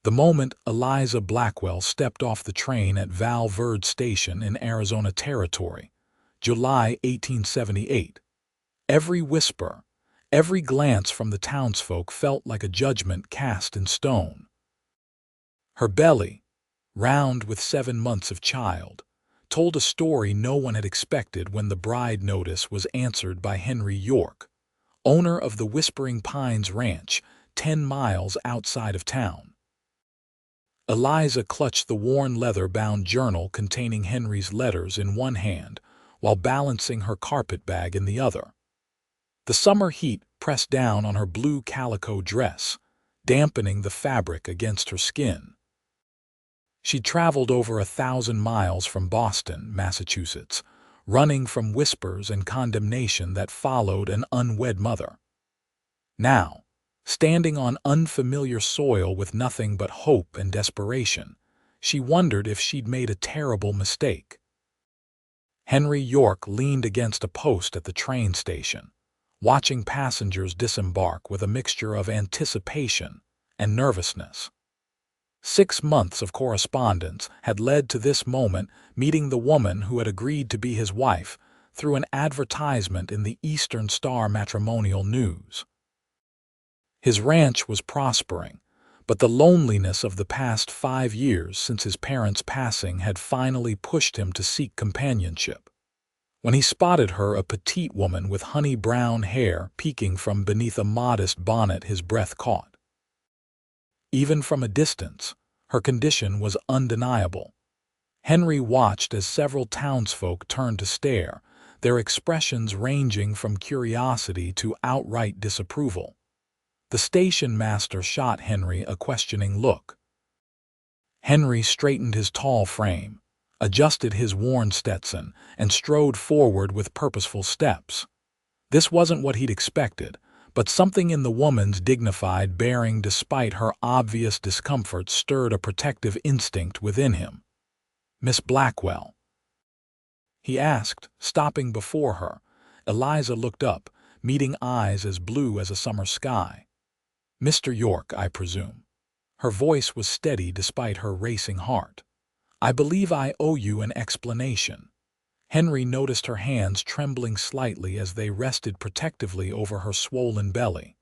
The moment Eliza Blackwell stepped off the train at Val Verde Station in Arizona Territory, July 1878, every whisper, every glance from the townsfolk felt like a judgment cast in stone. Her belly, round with 7 months of child, told a story no one had expected when the bride notice was answered by Henry York, owner of the Whispering Pines Ranch, 10 miles outside of town. Eliza clutched the worn leather-bound journal containing Henry's letters in one hand while balancing her carpet bag in the other. The summer heat pressed down on her blue calico dress, dampening the fabric against her skin. She'd traveled over 1,000 miles from Boston, Massachusetts, running from whispers and condemnation that followed an unwed mother. Now, standing on unfamiliar soil with nothing but hope and desperation, she wondered if she'd made a terrible mistake. Henry York leaned against a post at the train station, watching passengers disembark with a mixture of anticipation and nervousness. 6 months of correspondence had led to this moment, meeting the woman who had agreed to be his wife through an advertisement in the Eastern Star Matrimonial News. His ranch was prospering, but the loneliness of the past 5 years since his parents' passing had finally pushed him to seek companionship. When he spotted her, a petite woman with honey-brown hair peeking from beneath a modest bonnet, his breath caught. Even from a distance, her condition was undeniable. Henry watched as several townsfolk turned to stare, their expressions ranging from curiosity to outright disapproval. The station master shot Henry a questioning look. Henry straightened his tall frame, adjusted his worn Stetson, and strode forward with purposeful steps. This wasn't what he'd expected, but something in the woman's dignified bearing despite her obvious discomfort stirred a protective instinct within him. "Miss Blackwell?" he asked, stopping before her. Eliza looked up, meeting eyes as blue as a summer sky. "Mr. York, I presume." Her voice was steady despite her racing heart. "I believe I owe you an explanation." Henry noticed her hands trembling slightly as they rested protectively over her swollen belly.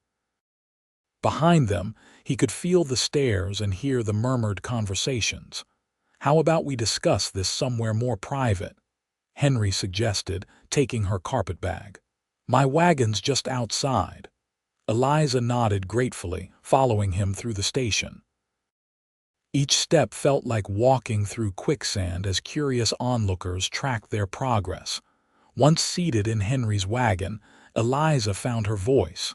Behind them, he could feel the stares and hear the murmured conversations. "How about we discuss this somewhere more private?" Henry suggested, taking her carpet bag. "My wagon's just outside." Eliza nodded gratefully, following him through the station. Each step felt like walking through quicksand as curious onlookers tracked their progress. Once seated in Henry's wagon, Eliza found her voice.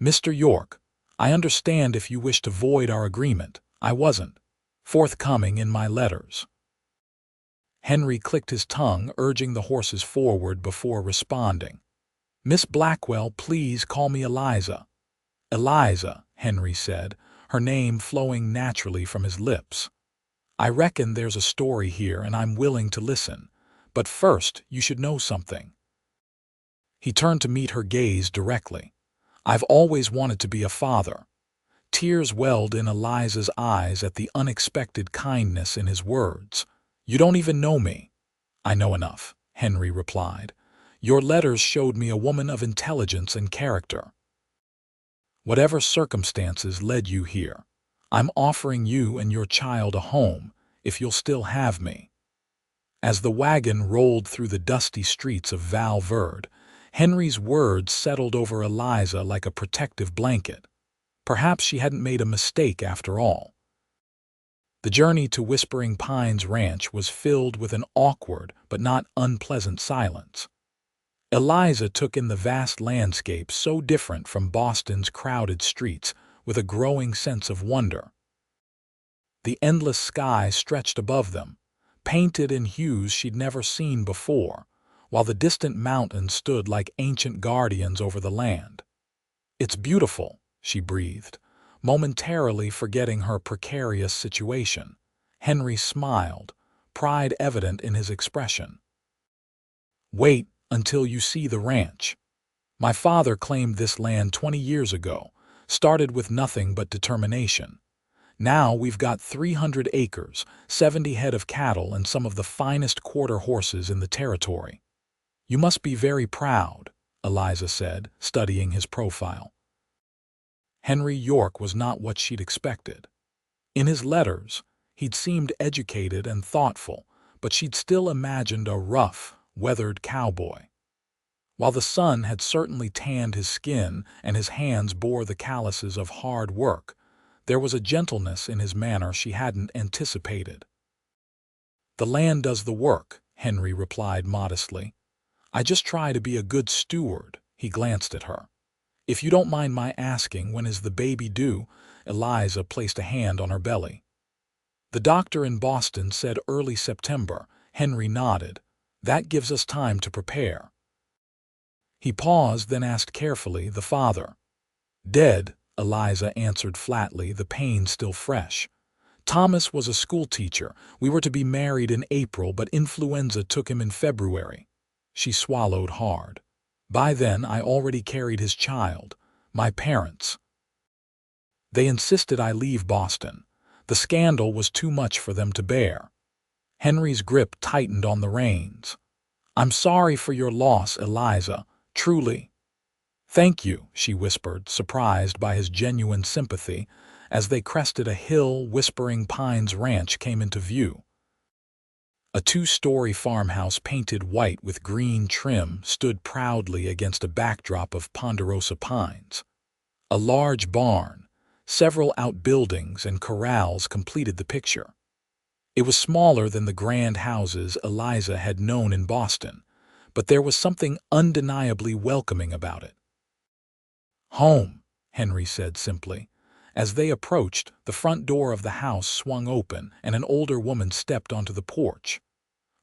"Mr. York, I understand if you wish to void our agreement. I wasn't forthcoming in my letters." Henry clicked his tongue, urging the horses forward before responding. "Miss Blackwell, please call me Eliza." "Eliza," Henry said, her name flowing naturally from his lips. "I reckon there's a story here and I'm willing to listen. But first, you should know something." He turned to meet her gaze directly. "I've always wanted to be a father." Tears welled in Eliza's eyes at the unexpected kindness in his words. "You don't even know me." "I know enough," Henry replied. "Your letters showed me a woman of intelligence and character. Whatever circumstances led you here, I'm offering you and your child a home, if you'll still have me." As the wagon rolled through the dusty streets of Val Verde, Henry's words settled over Eliza like a protective blanket. Perhaps she hadn't made a mistake after all. The journey to Whispering Pines Ranch was filled with an awkward but not unpleasant silence. Eliza took in the vast landscape so different from Boston's crowded streets with a growing sense of wonder. The endless sky stretched above them, painted in hues she'd never seen before, while the distant mountains stood like ancient guardians over the land. "It's beautiful," she breathed, momentarily forgetting her precarious situation. Henry smiled, pride evident in his expression. "Wait until you see the ranch. My father claimed this land 20 years ago, started with nothing but determination. Now we've got 300 acres, 70 head of cattle, and some of the finest quarter horses in the territory. You must be very proud, Eliza said, studying his profile. Henry York was not what she'd expected. In his letters, he'd seemed educated and thoughtful, but she'd still imagined a rough, weathered cowboy. While the sun had certainly tanned his skin and his hands bore the calluses of hard work, there was a gentleness in his manner she hadn't anticipated. "The land does the work," Henry replied modestly. "I just try to be a good steward." He glanced at her. "If you don't mind my asking, when is the baby due?" Eliza placed a hand on her belly. "The doctor in Boston said early September." Henry nodded. "That gives us time to prepare." He paused, then asked carefully, "The father?" "Dead," Eliza answered flatly, the pain still fresh. "Thomas was a schoolteacher. We were to be married in April, but influenza took him in February." She swallowed hard. "By then I already carried his child. My parents. They insisted I leave Boston. The scandal was too much for them to bear." Henry's grip tightened on the reins. "I'm sorry for your loss, Eliza, truly." "Thank you," she whispered, surprised by his genuine sympathy. As they crested a hill, Whispering Pines Ranch came into view. A two-story farmhouse painted white with green trim stood proudly against a backdrop of ponderosa pines. A large barn, several outbuildings, and corrals completed the picture. It was smaller than the grand houses Eliza had known in Boston, but there was something undeniably welcoming about it. "Home," Henry said simply. As they approached, the front door of the house swung open and an older woman stepped onto the porch.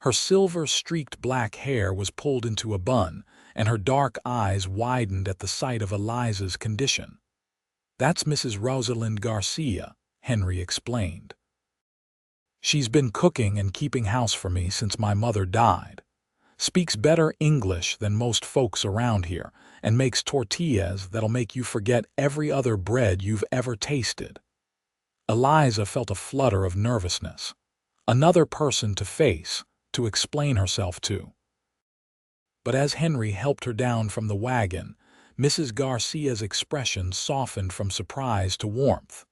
Her silver-streaked black hair was pulled into a bun, and her dark eyes widened at the sight of Eliza's condition. "That's Mrs. Rosalind Garcia," Henry explained. "She's been cooking and keeping house for me since my mother died. Speaks better English than most folks around here, and makes tortillas that'll make you forget every other bread you've ever tasted." Eliza felt a flutter of nervousness. Another person to face, to explain herself to. But as Henry helped her down from the wagon, Mrs. Garcia's expression softened from surprise to warmth.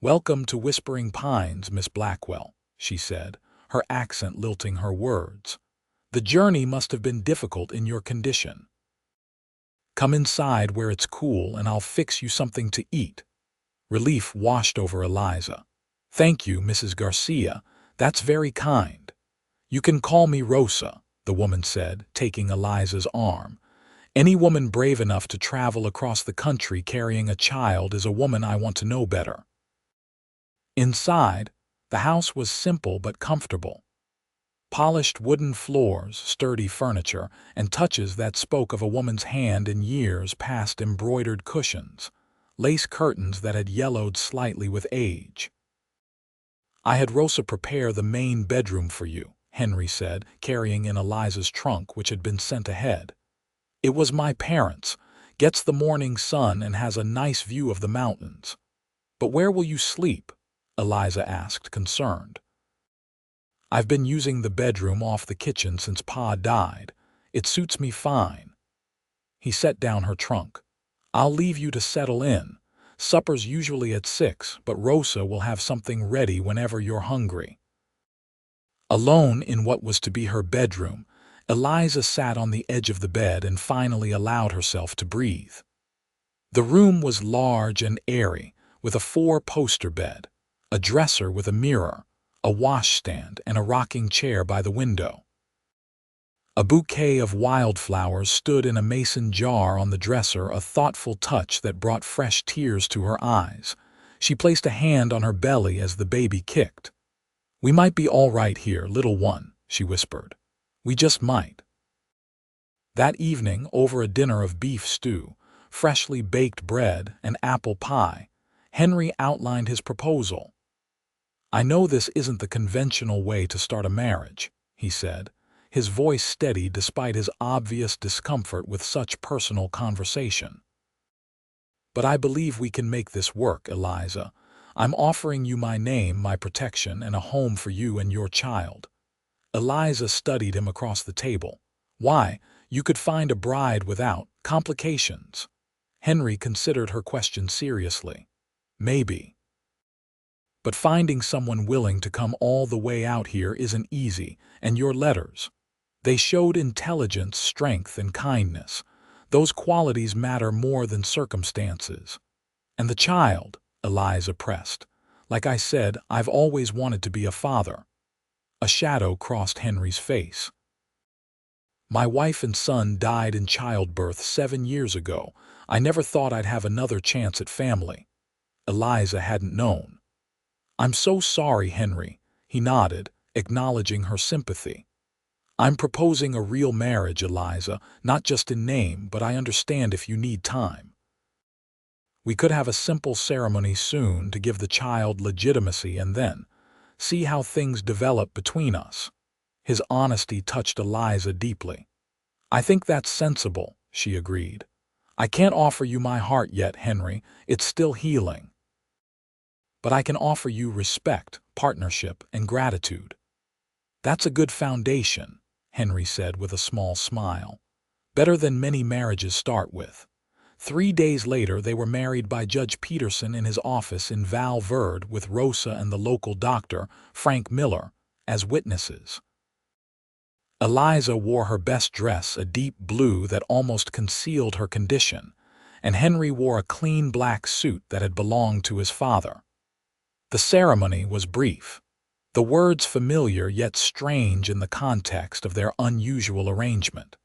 "Welcome to Whispering Pines, Miss Blackwell," she said, her accent lilting her words. "The journey must have been difficult in your condition. Come inside where it's cool and I'll fix you something to eat." Relief washed over Eliza. "Thank you, Mrs. Garcia. That's very kind." "You can call me Rosa," the woman said, taking Eliza's arm. "Any woman brave enough to travel across the country carrying a child is a woman I want to know better." Inside, the house was simple but comfortable. Polished wooden floors, sturdy furniture, and touches that spoke of a woman's hand in years past, embroidered cushions, lace curtains that had yellowed slightly with age. "I had Rosa prepare the main bedroom for you," Henry said, carrying in Eliza's trunk, which had been sent ahead. "It was my parents'. Gets the morning sun and has a nice view of the mountains." "But where will you sleep?" Eliza asked, concerned. "I've been using the bedroom off the kitchen since Pa died. It suits me fine." He set down her trunk. "I'll leave you to settle in. Supper's usually at 6, but Rosa will have something ready whenever you're hungry." Alone in what was to be her bedroom, Eliza sat on the edge of the bed and finally allowed herself to breathe. The room was large and airy, with a 4-poster bed, a dresser with a mirror, a washstand, and a rocking chair by the window. A bouquet of wildflowers stood in a mason jar on the dresser, a thoughtful touch that brought fresh tears to her eyes. She placed a hand on her belly as the baby kicked. "We might be all right here, little one," she whispered. "We just might." That evening, over a dinner of beef stew, freshly baked bread, and apple pie, Henry outlined his proposal. "I know this isn't the conventional way to start a marriage," he said, his voice steady despite his obvious discomfort with such personal conversation. "But I believe we can make this work, Eliza. I'm offering you my name, my protection, and a home for you and your child." Eliza studied him across the table. "Why, you could find a bride without complications." Henry considered her question seriously. "Maybe. But finding someone willing to come all the way out here isn't easy, and your letters. They showed intelligence, strength, and kindness. Those qualities matter more than circumstances." "And the child," Eliza pressed. "Like I said, I've always wanted to be a father." A shadow crossed Henry's face. "My wife and son died in childbirth 7 years ago. I never thought I'd have another chance at family." Eliza hadn't known. "I'm so sorry, Henry," he nodded, acknowledging her sympathy. "I'm proposing a real marriage, Eliza, not just in name, but I understand if you need time. We could have a simple ceremony soon to give the child legitimacy and then see how things develop between us." His honesty touched Eliza deeply. "I think that's sensible," she agreed. "I can't offer you my heart yet, Henry. It's still healing. But I can offer you respect, partnership, and gratitude." "That's a good foundation," Henry said with a small smile. "Better than many marriages start with." 3 days later, they were married by Judge Peterson in his office in Val Verde with Rosa and the local doctor, Frank Miller, as witnesses. Eliza wore her best dress, a deep blue that almost concealed her condition, and Henry wore a clean black suit that had belonged to his father. The ceremony was brief, the words familiar yet strange in the context of their unusual arrangement.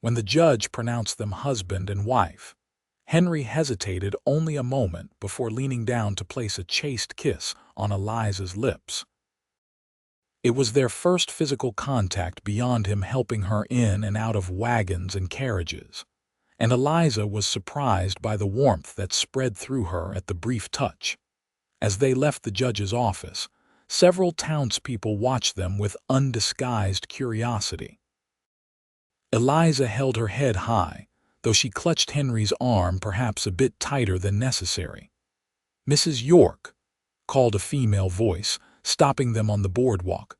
When the judge pronounced them husband and wife, Henry hesitated only a moment before leaning down to place a chaste kiss on Eliza's lips. It was their first physical contact beyond him helping her in and out of wagons and carriages, and Eliza was surprised by the warmth that spread through her at the brief touch. As they left the judge's office, several townspeople watched them with undisguised curiosity. Eliza held her head high, though she clutched Henry's arm perhaps a bit tighter than necessary. "Mrs. York," called a female voice, stopping them on the boardwalk.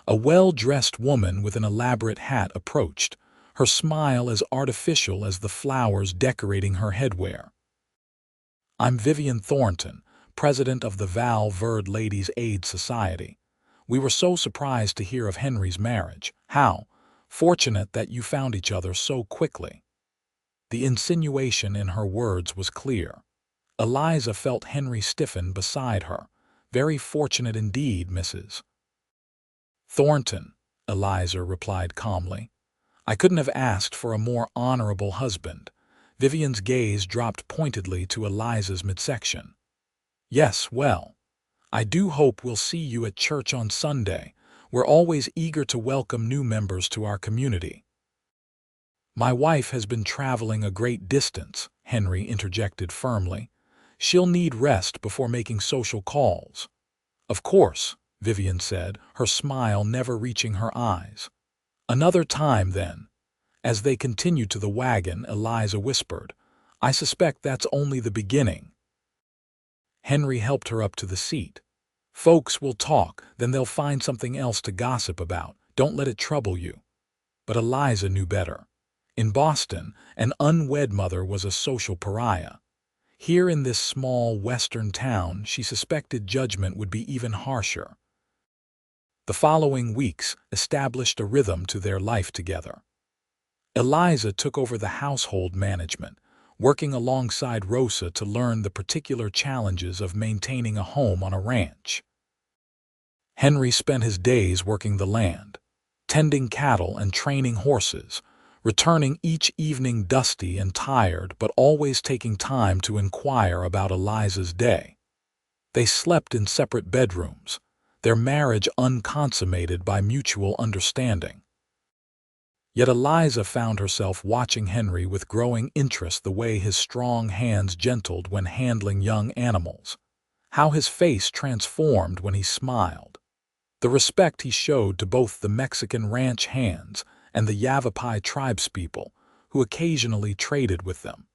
A well-dressed woman with an elaborate hat approached, her smile as artificial as the flowers decorating her headwear. "I'm Vivian Thornton, president of the Val Verde Ladies' Aid Society. We were so surprised to hear of Henry's marriage. How fortunate that you found each other so quickly." The insinuation in her words was clear. Eliza felt Henry stiffen beside her. "Very fortunate indeed, Mrs. Thornton," Eliza replied calmly. "I couldn't have asked for a more honorable husband." Vivian's gaze dropped pointedly to Eliza's midsection. "Yes, well, I do hope we'll see you at church on Sunday. We're always eager to welcome new members to our community." "My wife has been traveling a great distance," Henry interjected firmly. "She'll need rest before making social calls." "Of course," Vivian said, her smile never reaching her eyes. "Another time, then." As they continued to the wagon, Eliza whispered, "I suspect that's only the beginning." Henry helped her up to the seat. "Folks will talk, then they'll find something else to gossip about. Don't let it trouble you." But Eliza knew better. In Boston, an unwed mother was a social pariah. Here in this small western town, she suspected judgment would be even harsher. The following weeks established a rhythm to their life together. Eliza took over the household management, working alongside Rosa to learn the particular challenges of maintaining a home on a ranch. Henry spent his days working the land, tending cattle and training horses, returning each evening dusty and tired but always taking time to inquire about Eliza's day. They slept in separate bedrooms, their marriage unconsummated by mutual understanding. Yet Eliza found herself watching Henry with growing interest, the way his strong hands gentled when handling young animals, how his face transformed when he smiled, the respect he showed to both the Mexican ranch hands and the Yavapai tribespeople who occasionally traded with them.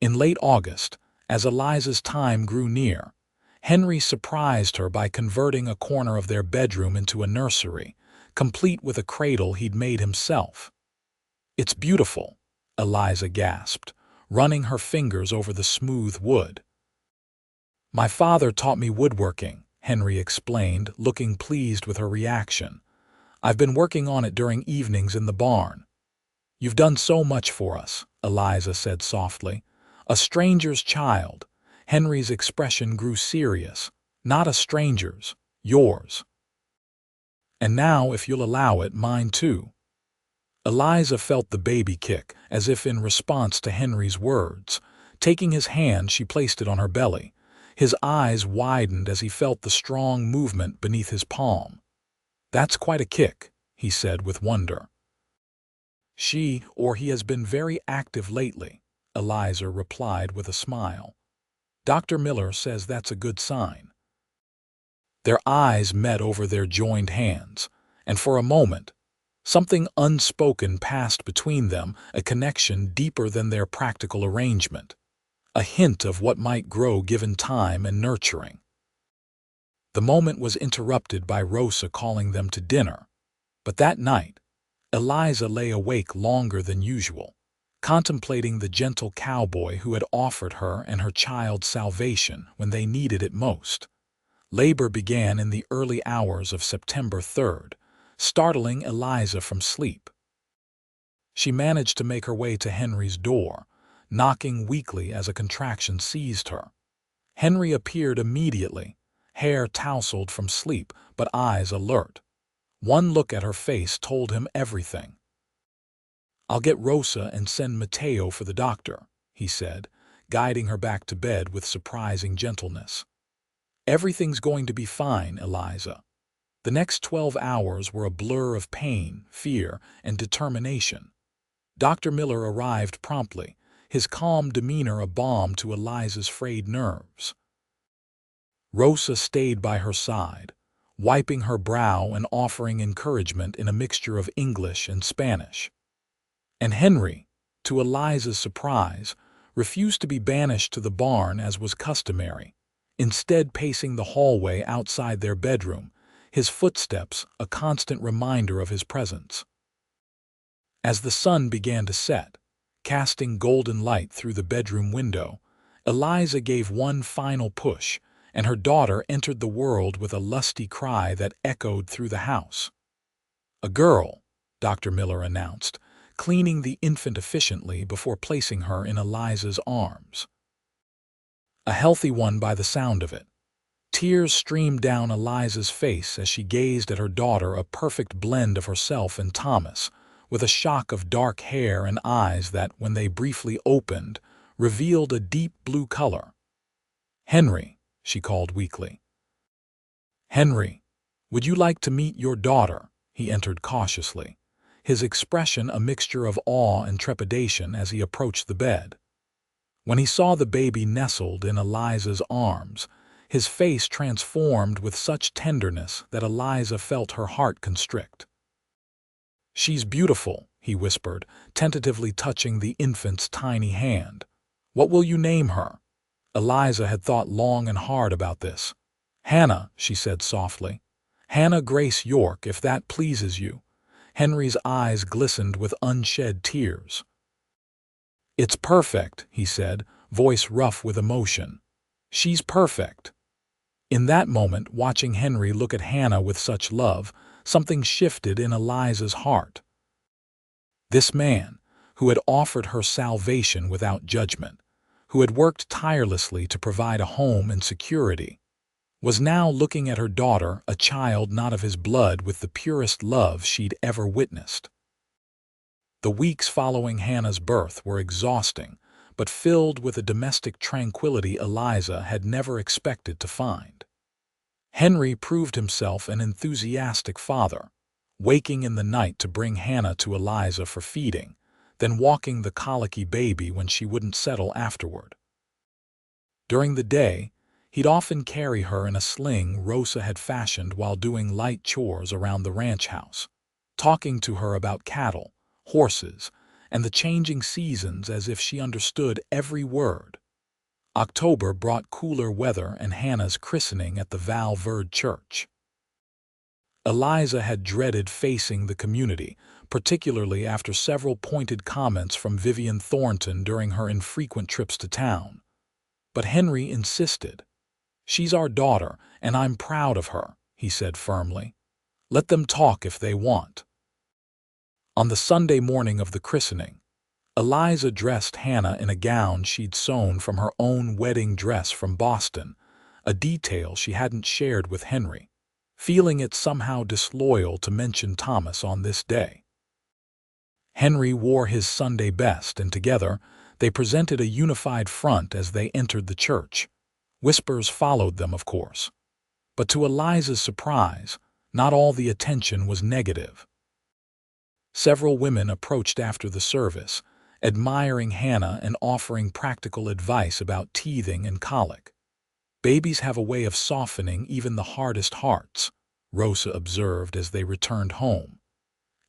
In late August, As Eliza's time grew near, Henry surprised her by converting a corner of their bedroom into a nursery, complete with a cradle he'd made himself. "It's beautiful," Eliza gasped, running her fingers over the smooth wood. "My father taught me woodworking," Henry explained, looking pleased with her reaction. "I've been working on it during evenings in the barn." "You've done so much for us," Eliza said softly. "A stranger's child." Henry's expression grew serious. "Not a stranger's, yours. And now, if you'll allow it, mine too." Eliza felt the baby kick, as if in response to Henry's words. Taking his hand, she placed it on her belly. His eyes widened as he felt the strong movement beneath his palm. "That's quite a kick," he said with wonder. He has been very active lately," Eliza replied with a smile. "Dr. Miller says that's a good sign." Their eyes met over their joined hands, and for a moment, something unspoken passed between them, a connection deeper than their practical arrangement, a hint of what might grow given time and nurturing. The moment was interrupted by Rosa calling them to dinner, but that night, Eliza lay awake longer than usual, contemplating the gentle cowboy who had offered her and her child salvation when they needed it most. Labor began in the early hours of September 3rd, startling Eliza from sleep. She managed to make her way to Henry's door, knocking weakly as a contraction seized her. Henry appeared immediately, hair tousled from sleep but eyes alert. One look at her face told him everything. "I'll get Rosa and send Mateo for the doctor," he said, guiding her back to bed with surprising gentleness. "Everything's going to be fine, Eliza." The next 12 hours were a blur of pain, fear, and determination. Dr. Miller arrived promptly, his calm demeanor a balm to Eliza's frayed nerves. Rosa stayed by her side, wiping her brow and offering encouragement in a mixture of English and Spanish. And Henry, to Eliza's surprise, refused to be banished to the barn as was customary, instead pacing the hallway outside their bedroom, his footsteps a constant reminder of his presence. As the sun began to set, casting golden light through the bedroom window, Eliza gave one final push, and her daughter entered the world with a lusty cry that echoed through the house. "A girl," Dr. Miller announced, cleaning the infant efficiently before placing her in Eliza's arms. "A healthy one by the sound of it." Tears streamed down Eliza's face as she gazed at her daughter, a perfect blend of herself and Thomas, with a shock of dark hair and eyes that, when they briefly opened, revealed a deep blue color. "Henry," she called weakly. "Henry, would you like to meet your daughter?" He entered cautiously, his expression a mixture of awe and trepidation as he approached the bed. When he saw the baby nestled in Eliza's arms, his face transformed with such tenderness that Eliza felt her heart constrict. "She's beautiful," he whispered, tentatively touching the infant's tiny hand. "What will you name her?" Eliza had thought long and hard about this. "Hannah," she said softly. "Hannah Grace York, if that pleases you." Henry's eyes glistened with unshed tears. "It's perfect," he said, voice rough with emotion. "She's perfect." In that moment, watching Henry look at Hannah with such love, something shifted in Eliza's heart. This man, who had offered her salvation without judgment, who had worked tirelessly to provide a home and security, was now looking at her daughter, a child not of his blood, with the purest love she'd ever witnessed. The weeks following Hannah's birth were exhausting, but filled with a domestic tranquility Eliza had never expected to find. Henry proved himself an enthusiastic father, waking in the night to bring Hannah to Eliza for feeding, then walking the colicky baby when she wouldn't settle afterward. During the day, he'd often carry her in a sling Rosa had fashioned while doing light chores around the ranch house, talking to her about cattle, horses, and the changing seasons as if she understood every word. October brought cooler weather and Hannah's christening at the Val Verde church. Eliza had dreaded facing the community, particularly after several pointed comments from Vivian Thornton during her infrequent trips to town. But Henry insisted. "She's our daughter, and I'm proud of her," he said firmly. "Let them talk if they want." On the Sunday morning of the christening, Eliza dressed Hannah in a gown she'd sewn from her own wedding dress from Boston, a detail she hadn't shared with Henry, feeling it somehow disloyal to mention Thomas on this day. Henry wore his Sunday best, and together they presented a unified front as they entered the church. Whispers followed them, of course. But to Eliza's surprise, not all the attention was negative. Several women approached after the service, admiring Hannah and offering practical advice about teething and colic. "Babies have a way of softening even the hardest hearts," Rosa observed as they returned home.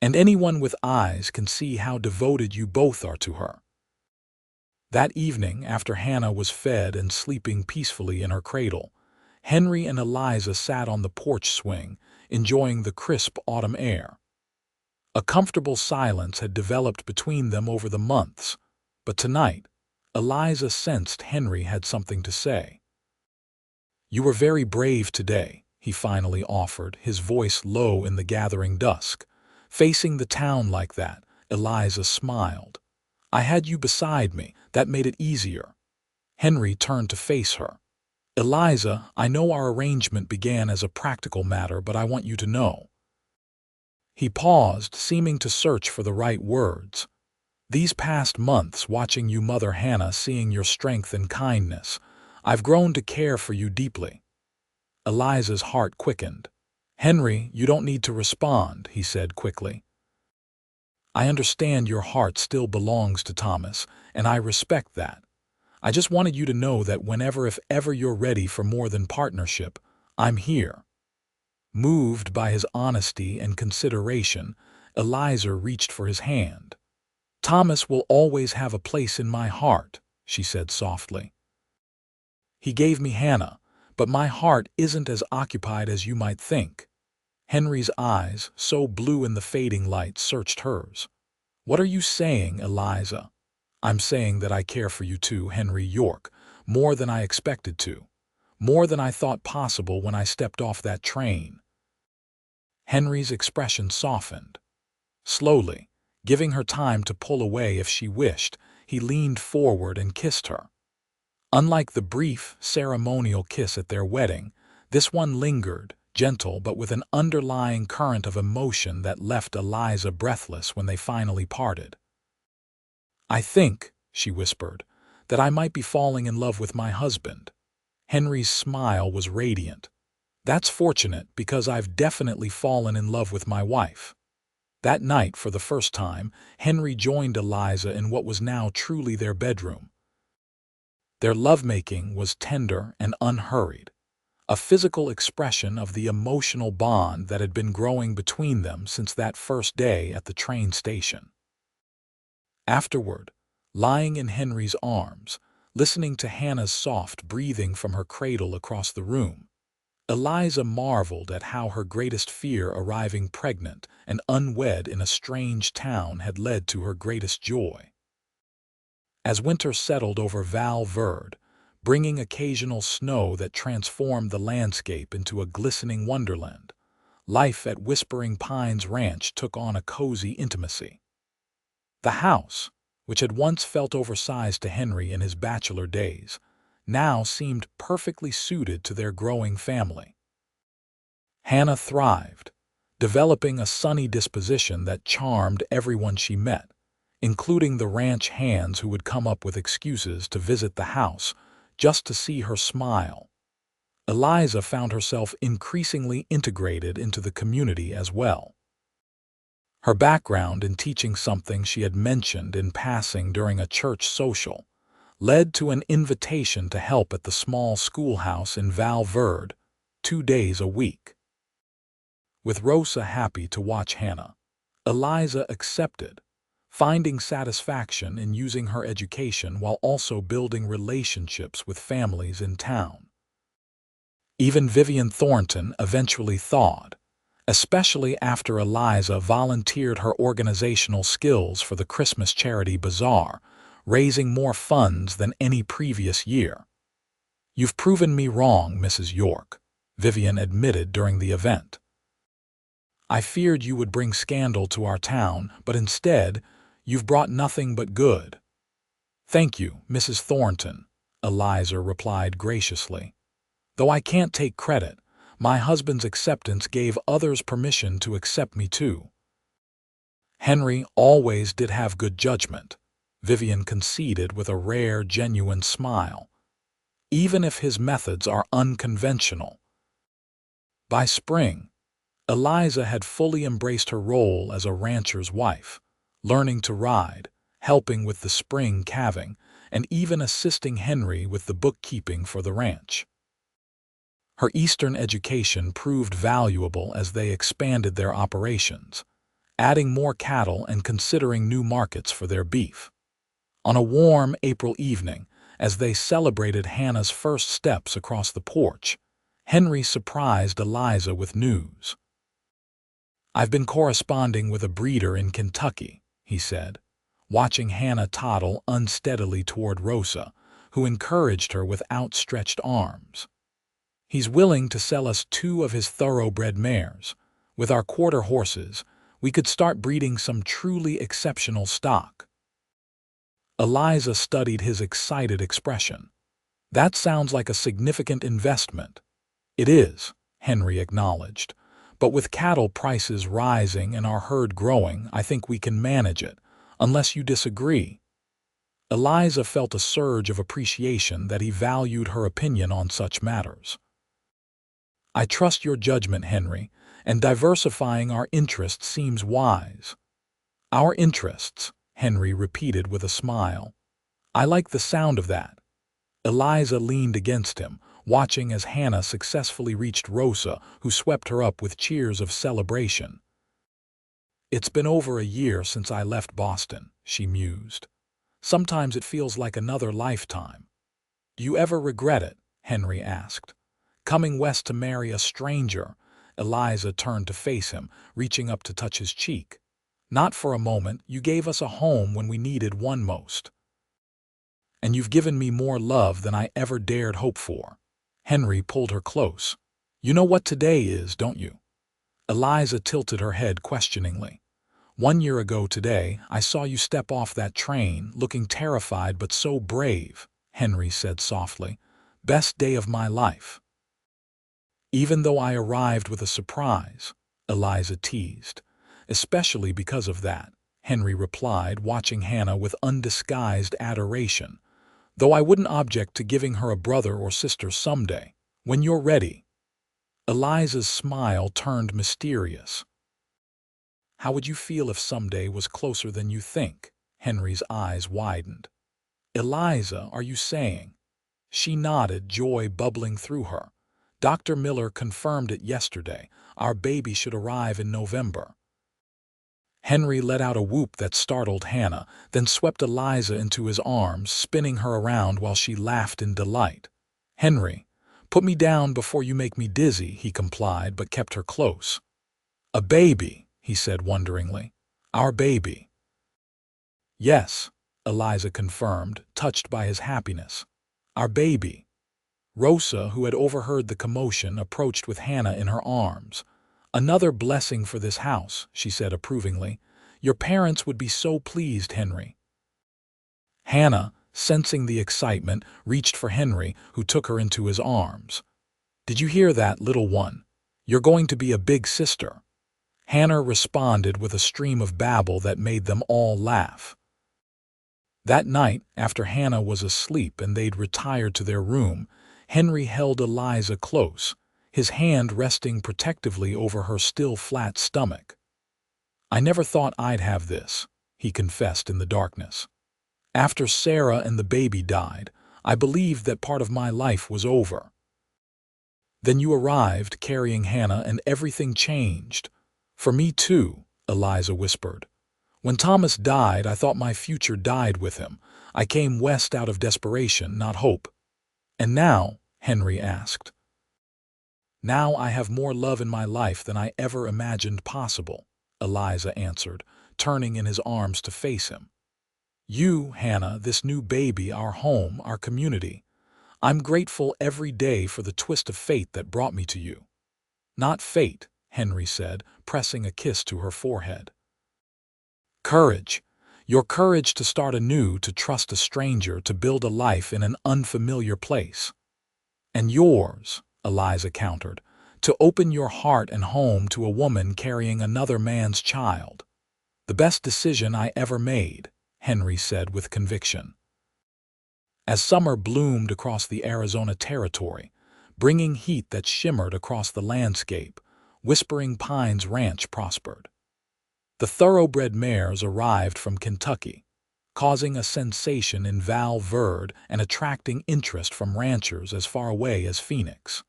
"And anyone with eyes can see how devoted you both are to her." That evening, after Hannah was fed and sleeping peacefully in her cradle, Henry and Eliza sat on the porch swing, enjoying the crisp autumn air. A comfortable silence had developed between them over the months, but tonight, Eliza sensed Henry had something to say. "You were very brave today," he finally offered, his voice low in the gathering dusk. "Facing the town like that," Eliza smiled. "I had you beside me, that made it easier." Henry turned to face her. "Eliza, I know our arrangement began as a practical matter, but I want you to know." He paused, seeming to search for the right words. "These past months, watching you mother Hannah, seeing your strength and kindness, I've grown to care for you deeply." Eliza's heart quickened. "Henry, you don't need to respond," he said quickly. "I understand your heart still belongs to Thomas, and I respect that. I just wanted you to know that whenever, if ever you're ready for more than partnership, I'm here." Moved by his honesty and consideration, Eliza reached for his hand. "Thomas will always have a place in my heart," she said softly. "He gave me Hannah, but my heart isn't as occupied as you might think." Henry's eyes, so blue in the fading light, searched hers. "What are you saying, Eliza?" "I'm saying that I care for you too, Henry York, more than I expected to. More than I thought possible when I stepped off that train." Henry's expression softened. Slowly, giving her time to pull away if she wished, he leaned forward and kissed her. Unlike the brief, ceremonial kiss at their wedding, this one lingered, gentle but with an underlying current of emotion that left Eliza breathless when they finally parted. "I think," she whispered, "that I might be falling in love with my husband." Henry's smile was radiant. "That's fortunate, because I've definitely fallen in love with my wife." That night, for the first time, Henry joined Eliza in what was now truly their bedroom. Their lovemaking was tender and unhurried, a physical expression of the emotional bond that had been growing between them since that first day at the train station. Afterward, lying in Henry's arms, listening to Hannah's soft breathing from her cradle across the room, Eliza marveled at how her greatest fear, arriving pregnant and unwed in a strange town, had led to her greatest joy. As winter settled over Val Verde, bringing occasional snow that transformed the landscape into a glistening wonderland, life at Whispering Pines Ranch took on a cozy intimacy. The house, which had once felt oversized to Henry in his bachelor days, now seemed perfectly suited to their growing family. Hannah thrived, developing a sunny disposition that charmed everyone she met, including the ranch hands who would come up with excuses to visit the house just to see her smile. Eliza found herself increasingly integrated into the community as well. Her background in teaching, something she had mentioned in passing during a church social, led to an invitation to help at the small schoolhouse in Val Verde, 2 days a week. With Rosa happy to watch Hannah, Eliza accepted, finding satisfaction in using her education while also building relationships with families in town. Even Vivian Thornton eventually thawed, especially after Eliza volunteered her organizational skills for the Christmas charity bazaar, raising more funds than any previous year. "You've proven me wrong, Mrs. York," Vivian admitted during the event. "I feared you would bring scandal to our town, but instead, you've brought nothing but good." "Thank you, Mrs. Thornton," Eliza replied graciously. "Though I can't take credit, my husband's acceptance gave others permission to accept me too." "Henry always did have good judgment," Vivian conceded with a rare, genuine smile, "even if his methods are unconventional." By spring, Eliza had fully embraced her role as a rancher's wife, learning to ride, helping with the spring calving, and even assisting Henry with the bookkeeping for the ranch. Her Eastern education proved valuable as they expanded their operations, adding more cattle and considering new markets for their beef. On a warm April evening, as they celebrated Hannah's first steps across the porch, Henry surprised Eliza with news. "I've been corresponding with a breeder in Kentucky," he said, watching Hannah toddle unsteadily toward Rosa, who encouraged her with outstretched arms. "He's willing to sell us 2 of his thoroughbred mares. With our quarter horses, we could start breeding some truly exceptional stock." Eliza studied his excited expression. "That sounds like a significant investment." "It is," Henry acknowledged, "but with cattle prices rising and our herd growing, I think we can manage it, unless you disagree." Eliza felt a surge of appreciation that he valued her opinion on such matters. "I trust your judgment, Henry, and diversifying our interests seems wise." "Our interests," Henry repeated with a smile. "I like the sound of that." Eliza leaned against him, watching as Hannah successfully reached Rosa, who swept her up with cheers of celebration. "It's been over a year since I left Boston," she mused. "Sometimes it feels like another lifetime." "Do you ever regret it?" Henry asked. "Coming west to marry a stranger?" Eliza turned to face him, reaching up to touch his cheek. "Not for a moment. You gave us a home when we needed one most. And you've given me more love than I ever dared hope for." Henry pulled her close. "You know what today is, don't you?" Eliza tilted her head questioningly. "1 year ago today, I saw you step off that train, looking terrified but so brave," Henry said softly. "Best day of my life." "Even though I arrived with a surprise," Eliza teased. "Especially because of that," Henry replied, watching Hannah with undisguised adoration. "Though I wouldn't object to giving her a brother or sister someday, when you're ready." Eliza's smile turned mysterious. "How would you feel if someday was closer than you think?" Henry's eyes widened. "Eliza, are you saying?" She nodded, joy bubbling through her. "Dr. Miller confirmed it yesterday. Our baby should arrive in November." Henry let out a whoop that startled Hannah, then swept Eliza into his arms, spinning her around while she laughed in delight. "Henry, put me down before you make me dizzy," he complied, but kept her close. "A baby," he said wonderingly. "Our baby." "Yes," Eliza confirmed, touched by his happiness. "Our baby." Rosa, who had overheard the commotion, approached with Hannah in her arms. "Another blessing for this house," she said approvingly. "Your parents would be so pleased, Henry." Hannah, sensing the excitement, reached for Henry, who took her into his arms. "Did you hear that, little one? You're going to be a big sister." Hannah responded with a stream of babble that made them all laugh. That night, after Hannah was asleep and they'd retired to their room, Henry held Eliza close, his hand resting protectively over her still flat stomach. "I never thought I'd have this," he confessed in the darkness. "After Sarah and the baby died, I believed that part of my life was over. Then you arrived, carrying Hannah, and everything changed." "For me too," Eliza whispered. When Thomas died, I thought my future died with him. I came west out of desperation, not hope. And now, Henry asked. Now I have more love in my life than I ever imagined possible, Eliza answered, turning in his arms to face him. You, Hannah, this new baby, our home, our community. I'm grateful every day for the twist of fate that brought me to you. Not fate, Henry said, pressing a kiss to her forehead. Courage. Your courage to start anew, to trust a stranger, to build a life in an unfamiliar place. And yours, Eliza countered, to open your heart and home to a woman carrying another man's child. The best decision I ever made, Henry said with conviction. As summer bloomed across the Arizona territory, bringing heat that shimmered across the landscape, Whispering Pines Ranch prospered. The thoroughbred mares arrived from Kentucky, causing a sensation in Val Verde and attracting interest from ranchers as far away as Phoenix.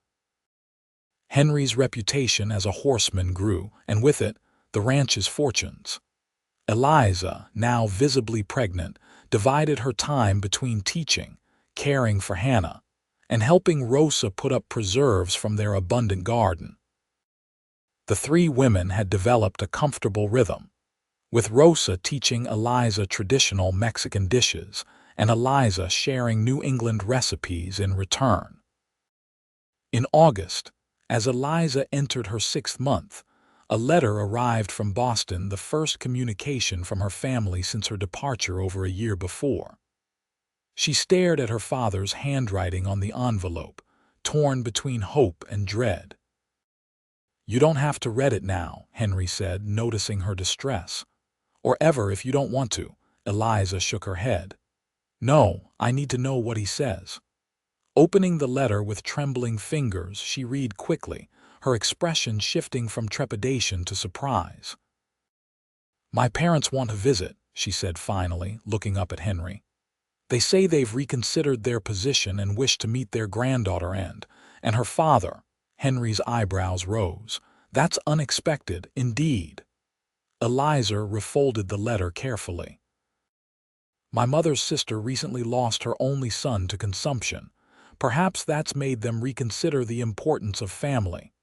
Henry's reputation as a horseman grew, and with it, the ranch's fortunes. Eliza, now visibly pregnant, divided her time between teaching, caring for Hannah, and helping Rosa put up preserves from their abundant garden. The three women had developed a comfortable rhythm, with Rosa teaching Eliza traditional Mexican dishes and Eliza sharing New England recipes in return. In August, as Eliza entered her 6th month, a letter arrived from Boston, the first communication from her family since her departure over a year before. She stared at her father's handwriting on the envelope, torn between hope and dread. You don't have to read it now, Henry said, noticing her distress. Or ever if you don't want to, Eliza shook her head. No, I need to know what he says. Opening the letter with trembling fingers, she read quickly, her expression shifting from trepidation to surprise. My parents want to visit, she said finally, looking up at Henry. They say they've reconsidered their position and wish to meet their granddaughter and her father. Henry's eyebrows rose. That's unexpected, indeed. Eliza refolded the letter carefully. My mother's sister recently lost her only son to consumption. Perhaps that's made them reconsider the importance of family.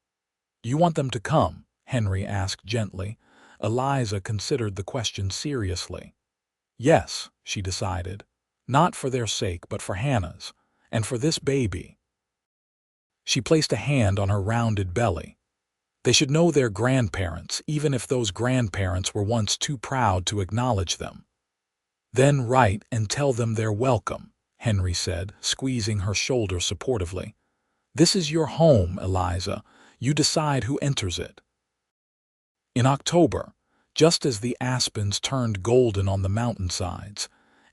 You want them to come? Henry asked gently. Eliza considered the question seriously. Yes, she decided. Not for their sake, but for Hannah's, and for this baby. She placed a hand on her rounded belly. They should know their grandparents, even if those grandparents were once too proud to acknowledge them. Then write and tell them they're welcome, Henry said, squeezing her shoulder supportively. This is your home, Eliza. You decide who enters it. In October, just as the aspens turned golden on the mountainsides,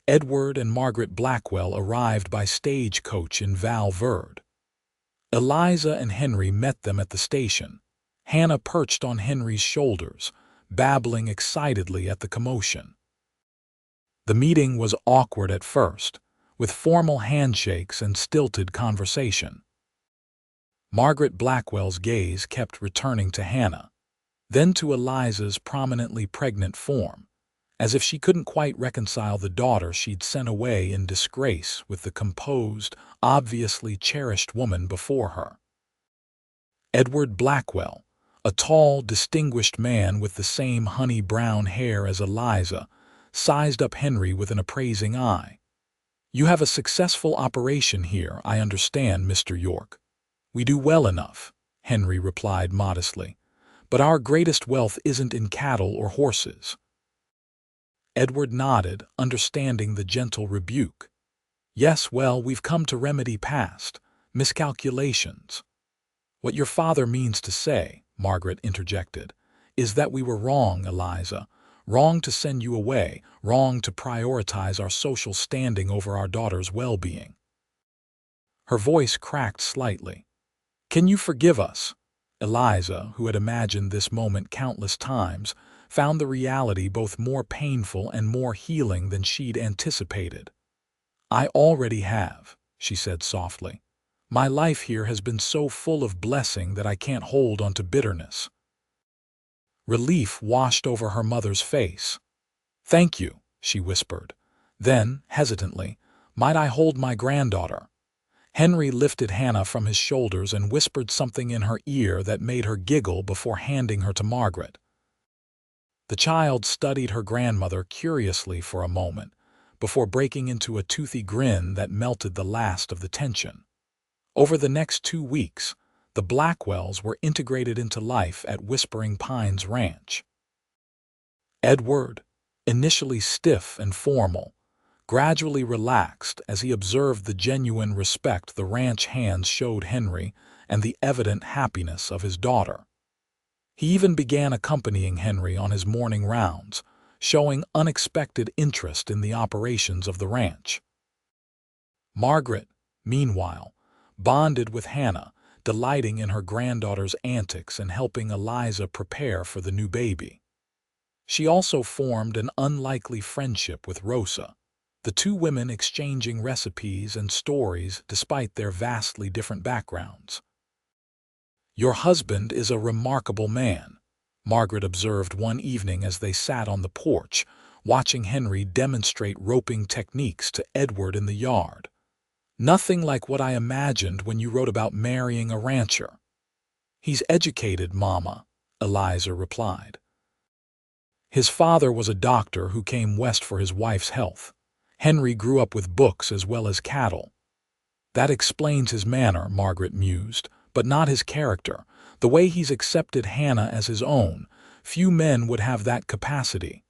Edward and Margaret Blackwell arrived by stagecoach in Val Verde. Eliza and Henry met them at the station, Hannah perched on Henry's shoulders, babbling excitedly at the commotion. The meeting was awkward at first, with formal handshakes and stilted conversation. Margaret Blackwell's gaze kept returning to Hannah, then to Eliza's prominently pregnant form, as if she couldn't quite reconcile the daughter she'd sent away in disgrace with the composed, obviously cherished woman before her. Edward Blackwell, a tall, distinguished man with the same honey-brown hair as Eliza, sized up Henry with an appraising eye. You have a successful operation here, I understand, Mr. York. We do well enough, Henry replied modestly, but our greatest wealth isn't in cattle or horses. Edward nodded, understanding the gentle rebuke. Yes, well, we've come to remedy past miscalculations. What your father means to say, Margaret interjected, is that we were wrong, Eliza. Wrong to send you away, wrong to prioritize our social standing over our daughter's well-being. Her voice cracked slightly. Can you forgive us? Eliza, who had imagined this moment countless times, found the reality both more painful and more healing than she'd anticipated. I already have, she said softly. My life here has been so full of blessing that I can't hold on to bitterness. Relief washed over her mother's face. "Thank you," she whispered. Then, hesitantly, "Might I hold my granddaughter?" Henry lifted Hannah from his shoulders and whispered something in her ear that made her giggle before handing her to Margaret. The child studied her grandmother curiously for a moment, before breaking into a toothy grin that melted the last of the tension. Over the next 2 weeks, the Blackwells were integrated into life at Whispering Pines Ranch. Edward, initially stiff and formal, gradually relaxed as he observed the genuine respect the ranch hands showed Henry and the evident happiness of his daughter. He even began accompanying Henry on his morning rounds, showing unexpected interest in the operations of the ranch. Margaret, meanwhile, bonded with Hannah, delighting in her granddaughter's antics and helping Eliza prepare for the new baby. She also formed an unlikely friendship with Rosa, the two women exchanging recipes and stories despite their vastly different backgrounds. "Your husband is a remarkable man," Margaret observed one evening as they sat on the porch, watching Henry demonstrate roping techniques to Edward in the yard. "Nothing like what I imagined when you wrote about marrying a rancher." "He's educated, Mama," Eliza replied. His father was a doctor who came west for his wife's health. Henry grew up with books as well as cattle. "That explains his manner," Margaret mused, "but not his character. The way he's accepted Hannah as his own, few men would have that capacity."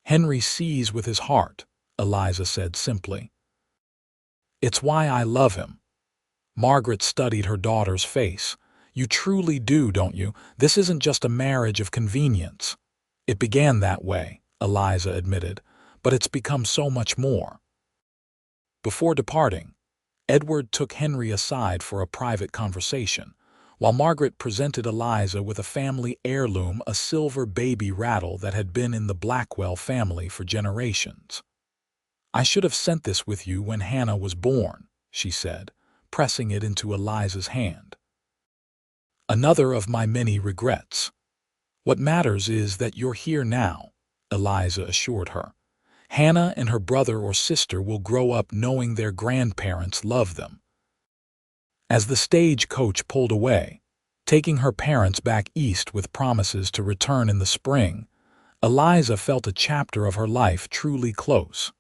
"Henry sees with his heart," Eliza said simply. "It's why I love him." Margaret studied her daughter's face. "You truly do, don't you? This isn't just a marriage of convenience." "It began that way," Eliza admitted, "but it's become so much more." Before departing, Edward took Henry aside for a private conversation, while Margaret presented Eliza with a family heirloom, a silver baby rattle that had been in the Blackwell family for generations. "I should have sent this with you when Hannah was born," she said, pressing it into Eliza's hand. "Another of my many regrets. What matters is that you're here now," Eliza assured her. "Hannah and her brother or sister will grow up knowing their grandparents love them." As the stagecoach pulled away, taking her parents back east with promises to return in the spring, Eliza felt a chapter of her life truly close.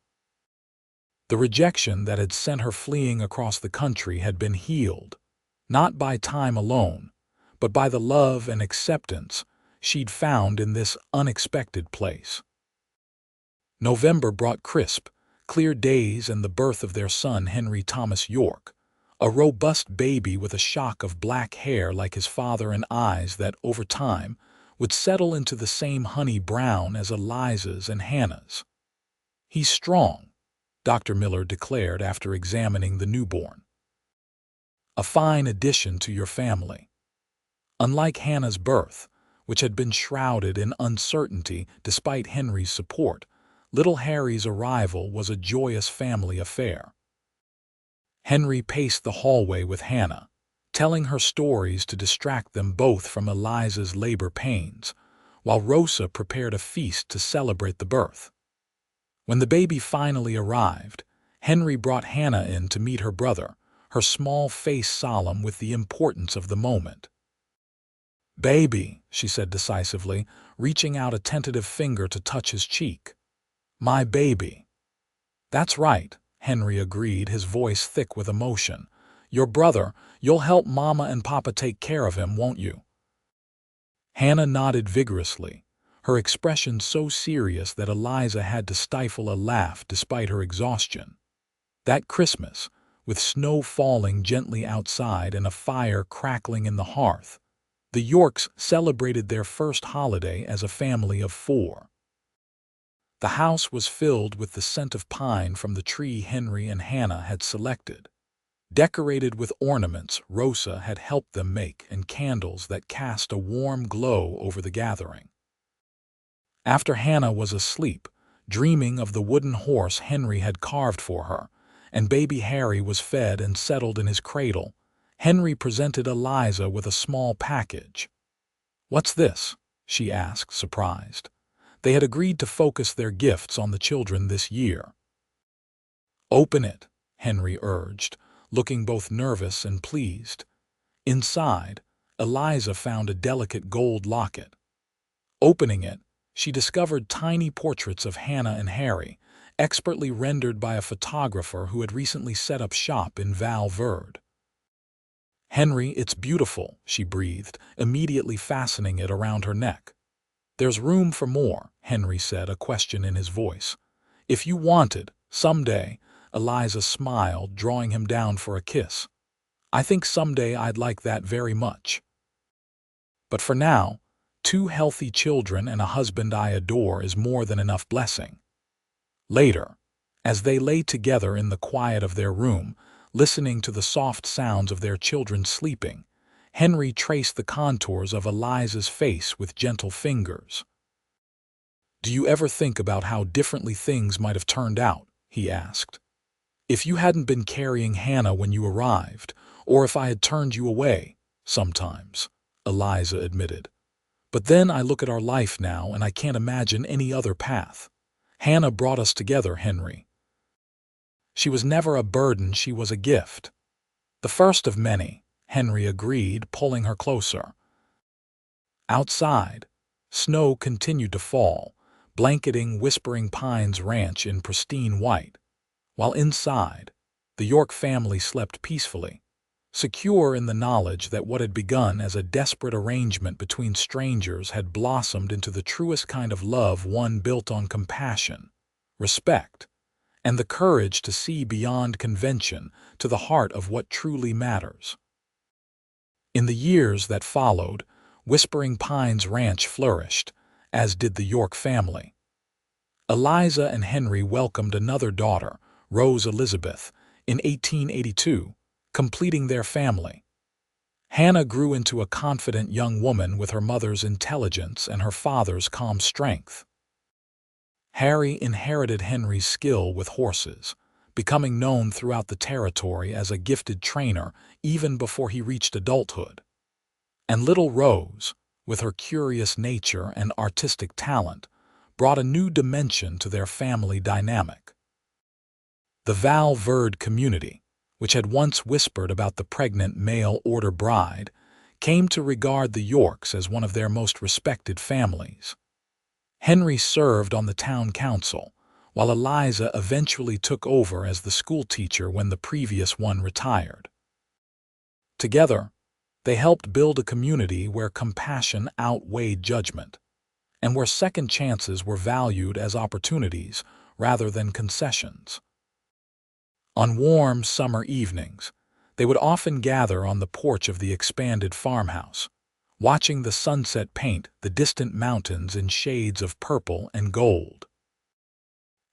The rejection that had sent her fleeing across the country had been healed, not by time alone, but by the love and acceptance she'd found in this unexpected place. November brought crisp, clear days and the birth of their son Henry Thomas York, a robust baby with a shock of black hair like his father and eyes that, over time, would settle into the same honey brown as Eliza's and Hannah's. "He's strong," Dr. Miller declared after examining the newborn. "A fine addition to your family." Unlike Hannah's birth, which had been shrouded in uncertainty despite Henry's support, little Harry's arrival was a joyous family affair. Henry paced the hallway with Hannah, telling her stories to distract them both from Eliza's labor pains, while Rosa prepared a feast to celebrate the birth. When the baby finally arrived, Henry brought Hannah in to meet her brother, her small face solemn with the importance of the moment. "Baby," she said decisively, reaching out a tentative finger to touch his cheek. "My baby." "That's right," Henry agreed, his voice thick with emotion. "Your brother, you'll help Mama and Papa take care of him, won't you?" Hannah nodded vigorously, her expression so serious that Eliza had to stifle a laugh despite her exhaustion. That Christmas, with snow falling gently outside and a fire crackling in the hearth, the Yorks celebrated their first holiday as a family of 4. The house was filled with the scent of pine from the tree Henry and Hannah had selected, decorated with ornaments Rosa had helped them make and candles that cast a warm glow over the gathering. After Hannah was asleep, dreaming of the wooden horse Henry had carved for her, and baby Harry was fed and settled in his cradle, Henry presented Eliza with a small package. "What's this?" she asked, surprised. They had agreed to focus their gifts on the children this year. "Open it," Henry urged, looking both nervous and pleased. Inside, Eliza found a delicate gold locket. Opening it, she discovered tiny portraits of Hannah and Harry, expertly rendered by a photographer who had recently set up shop in Val Verde. "Henry, it's beautiful," she breathed, immediately fastening it around her neck. "There's room for more," Henry said, a question in his voice. "If you wanted, someday," Eliza smiled, drawing him down for a kiss. "I think someday I'd like that very much. But for now, 2 healthy children and a husband I adore is more than enough blessing." Later, as they lay together in the quiet of their room, listening to the soft sounds of their children sleeping, Henry traced the contours of Eliza's face with gentle fingers. "Do you ever think about how differently things might have turned out?" he asked. "If you hadn't been carrying Hannah when you arrived, or if I had turned you away?" "Sometimes," Eliza admitted. "But then I look at our life now and I can't imagine any other path. Hannah brought us together, Henry. She was never a burden, she was a gift." "The first of many," Henry agreed, pulling her closer. Outside, snow continued to fall, blanketing Whispering Pines Ranch in pristine white, while inside, the York family slept peacefully, secure in the knowledge that what had begun as a desperate arrangement between strangers had blossomed into the truest kind of love, one built on compassion, respect, and the courage to see beyond convention to the heart of what truly matters. In the years that followed, Whispering Pines Ranch flourished, as did the York family. Eliza and Henry welcomed another daughter, Rose Elizabeth, in 1882, completing their family. Hannah grew into a confident young woman with her mother's intelligence and her father's calm strength. Harry inherited Henry's skill with horses, becoming known throughout the territory as a gifted trainer even before he reached adulthood. And little Rose, with her curious nature and artistic talent, brought a new dimension to their family dynamic. The Val Verde community, which had once whispered about the pregnant mail-order bride, came to regard the Yorks as one of their most respected families. Henry served on the town council, while Eliza eventually took over as the school teacher when the previous one retired. Together, they helped build a community where compassion outweighed judgment, and where second chances were valued as opportunities rather than concessions. On warm summer evenings, they would often gather on the porch of the expanded farmhouse, watching the sunset paint the distant mountains in shades of purple and gold.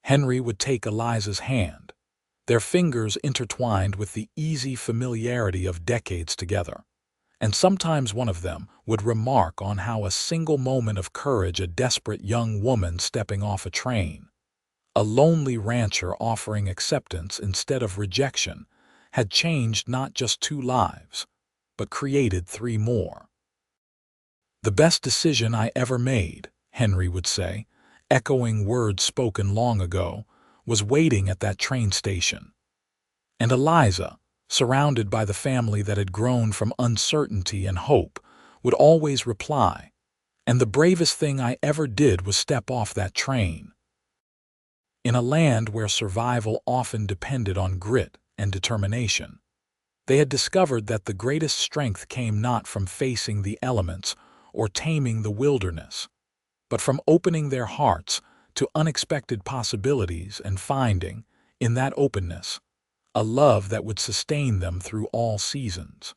Henry would take Eliza's hand, their fingers intertwined with the easy familiarity of decades together, and sometimes one of them would remark on how a single moment of courage, a desperate young woman stepping off a train, a lonely rancher offering acceptance instead of rejection, had changed not just 2 lives, but created 3 more. "The best decision I ever made," Henry would say, echoing words spoken long ago, "was waiting at that train station." And Eliza, surrounded by the family that had grown from uncertainty and hope, would always reply, "And the bravest thing I ever did was step off that train." In a land where survival often depended on grit and determination, they had discovered that the greatest strength came not from facing the elements or taming the wilderness, but from opening their hearts to unexpected possibilities and finding, in that openness, a love that would sustain them through all seasons.